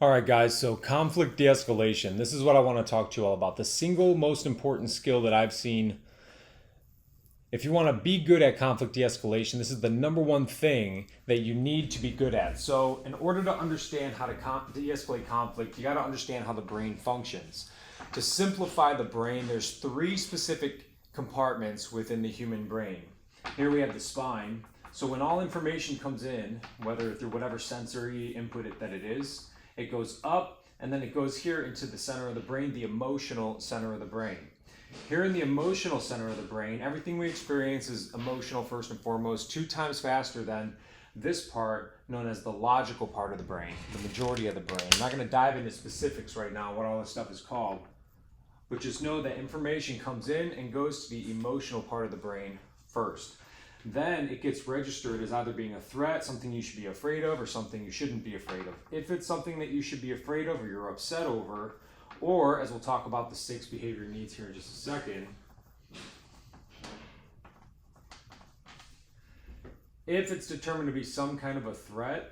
All right, guys, so conflict de escalation. This is what I want to talk to you all about. The single most important skill that I've seen. If you want to be good at conflict de escalation, this is the number one thing that you need to be good at. So, in order to understand how to de escalate conflict, you got to understand how the brain functions. To simplify the brain, there's three specific compartments within the human brain. Here we have the spine. So, when all information comes in, whether through whatever sensory input that it is, it goes up and then it goes here into the center of the brain, the emotional center of the brain. Here in the emotional center of the brain, everything we experience is emotional first and foremost, 2 times faster than this part known as the logical part of the brain, the majority of the brain. I'm not going to dive into specifics right now, what all this stuff is called, but just know that information comes in and goes to the emotional part of the brain first. Then it gets registered as either being a threat, something you should be afraid of, or something you shouldn't be afraid of. If it's something that you should be afraid of or you're upset over, or as we'll talk about the 6 behavior needs here in just a second, if it's determined to be some kind of a threat,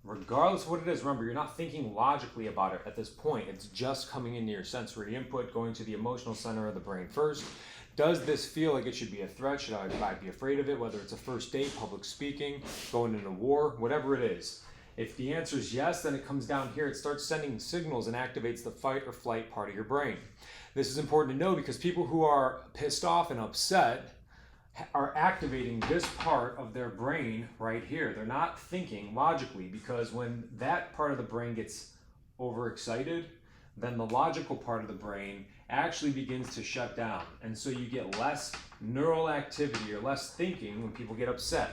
regardless of what it is, remember, you're not thinking logically about it at this point. It's just coming into your sensory input, going to the emotional center of the brain first. Does this feel like it should be a threat? Should I be afraid of it? Whether it's a first date, public speaking, going into war, whatever it is. If the answer is yes, then it comes down here. It starts sending signals and activates the fight or flight part of your brain. This is important to know because people who are pissed off and upset are activating this part of their brain right here. They're not thinking logically, because when that part of the brain gets overexcited, then the logical part of the brain actually begins to shut down. And so you get less neural activity or less thinking when people get upset.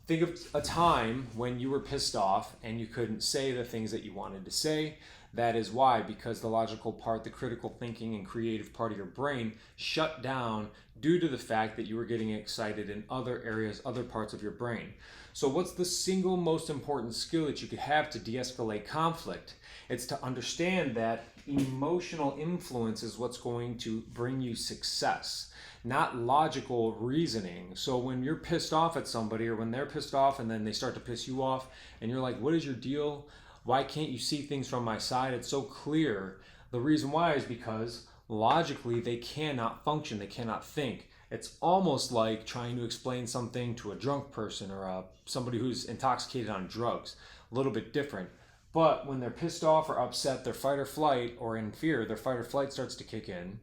Think of a time when you were pissed off and you couldn't say the things that you wanted to say. That is why, because the logical part, the critical thinking and creative part of your brain shut down due to the fact that you were getting excited in other areas, other parts of your brain. So what's the single most important skill that you could have to de-escalate conflict? It's to understand that emotional influence is what's going to bring you success, not logical reasoning. So when you're pissed off at somebody, or when they're pissed off and then they start to piss you off and you're like, what is your deal? Why can't you see things from my side? It's so clear. The reason why is because logically they cannot function, they cannot think. It's almost like trying to explain something to a drunk person or somebody who's intoxicated on drugs. A little bit different. But when they're pissed off or upset, their fight or flight, or in fear, their fight or flight starts to kick in,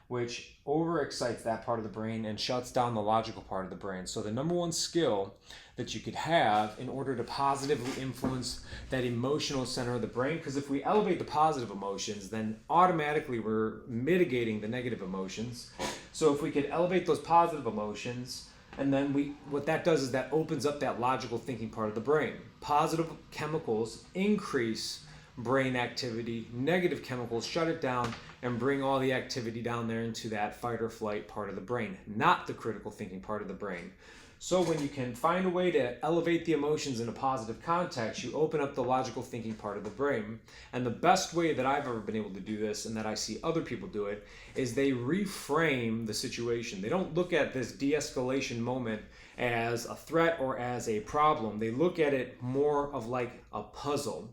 which overexcites that part of the brain and shuts down the logical part of the brain. So the number one skill that you could have in order to positively influence that emotional center of the brain, because if we elevate the positive emotions, then automatically we're mitigating the negative emotions. So if we could elevate those positive emotions, and then what that does is that opens up that logical thinking part of the brain. Positive chemicals increase brain activity, negative chemicals shut it down and bring all the activity down there into that fight or flight part of the brain, not the critical thinking part of the brain. So when you can find a way to elevate the emotions in a positive context, you open up the logical thinking part of the brain. And the best way that I've ever been able to do this, and that I see other people do it, is they reframe the situation. They don't look at this de-escalation moment as a threat or as a problem. They look at it more of like a puzzle.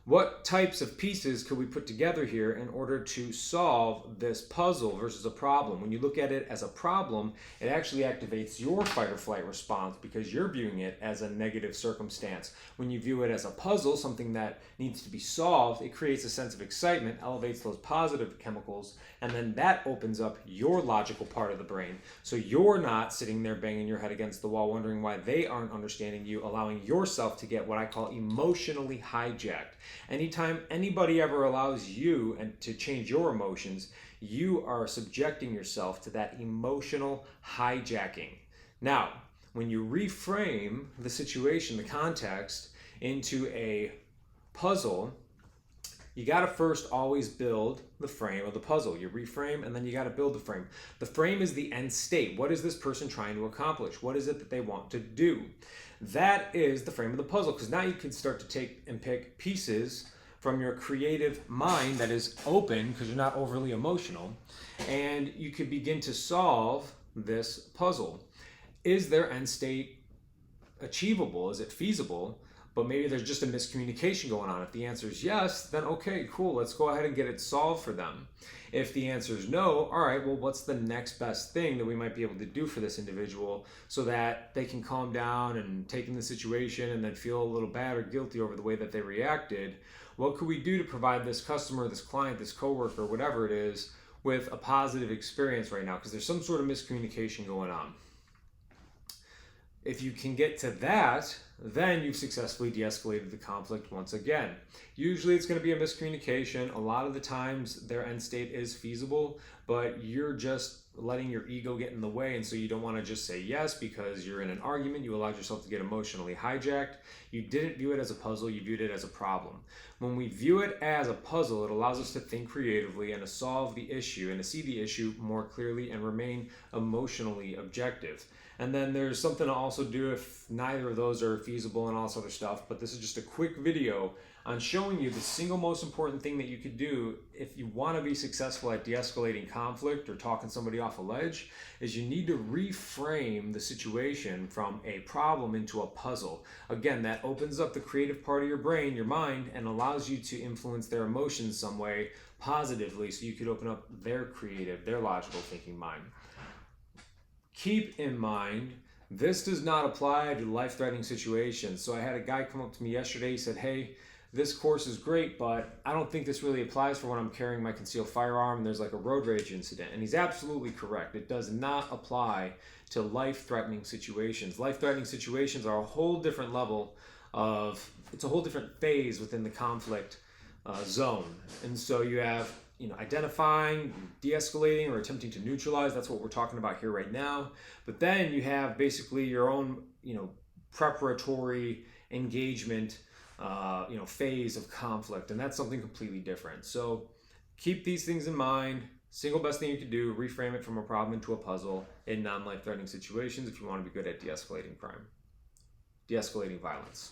What types of pieces could we put together here in order to solve this puzzle versus a problem? When you look at it as a problem, it actually activates your fight or flight response because you're viewing it as a negative circumstance. When you view it as a puzzle, something that needs to be solved, it creates a sense of excitement, elevates those positive chemicals, and then that opens up your logical part of the brain. So you're not sitting there banging your head against the wall wondering why they aren't understanding you, allowing yourself to get what I call emotionally hijacked. Anytime anybody ever allows you to change your emotions, you are subjecting yourself to that emotional hijacking. Now, when you reframe the situation, the context, into a puzzle, you got to first always build the frame of the puzzle. You reframe and then you got to build the frame. The frame is the end state. What is this person trying to accomplish? What is it that they want to do? That is the frame of the puzzle, because now you can start to take and pick pieces from your creative mind that is open because you're not overly emotional, and you could begin to solve this puzzle. Is their end state achievable? Is it feasible? but maybe there's just a miscommunication going on. If the answer is yes, then okay, cool, let's go ahead and get it solved for them. If the answer is no, all right, well, what's the next best thing that we might be able to do for this individual so that they can calm down and take in the situation and then feel a little bad or guilty over the way that they reacted? What could we do to provide this customer, this client, this coworker, whatever it is, with a positive experience right now? Because there's some sort of miscommunication going on. If you can get to that, then you've successfully de-escalated the conflict once again. Usually it's going to be a miscommunication. A lot of the times their end state is feasible, but you're just letting your ego get in the way, and so you don't want to just say yes because you're in an argument. You allowed yourself to get emotionally hijacked. You didn't view it as a puzzle, you viewed it as a problem. When we view it as a puzzle, it allows us to think creatively and to solve the issue and to see the issue more clearly and remain emotionally objective. And then there's something to also do if neither of those are feasible and all this other stuff, but this is just a quick video on showing you the single most important thing that you could do if you want to be successful at de-escalating conflict or talking somebody off a ledge, is you need to reframe the situation from a problem into a puzzle. Again, that opens up the creative part of your brain, your mind, and allows you to influence their emotions some way positively so you could open up their creative, their logical thinking mind. Keep in mind, this does not apply to life-threatening situations. So I had a guy come up to me yesterday. He said, hey, this course is great, but I don't think this really applies for when I'm carrying my concealed firearm and there's like a road rage incident. And he's absolutely correct. It does not apply to life-threatening situations. Life-threatening situations are a whole different level of, it's a whole different phase within the conflict zone. And so you have identifying, de-escalating, or attempting to neutralize. That's what we're talking about here right now. But then you have basically your own, preparatory engagement, phase of conflict, and that's something completely different. So keep these things in mind. Single best thing you can do, reframe it from a problem into a puzzle in non-life-threatening situations if you want to be good at de-escalating crime, de-escalating violence.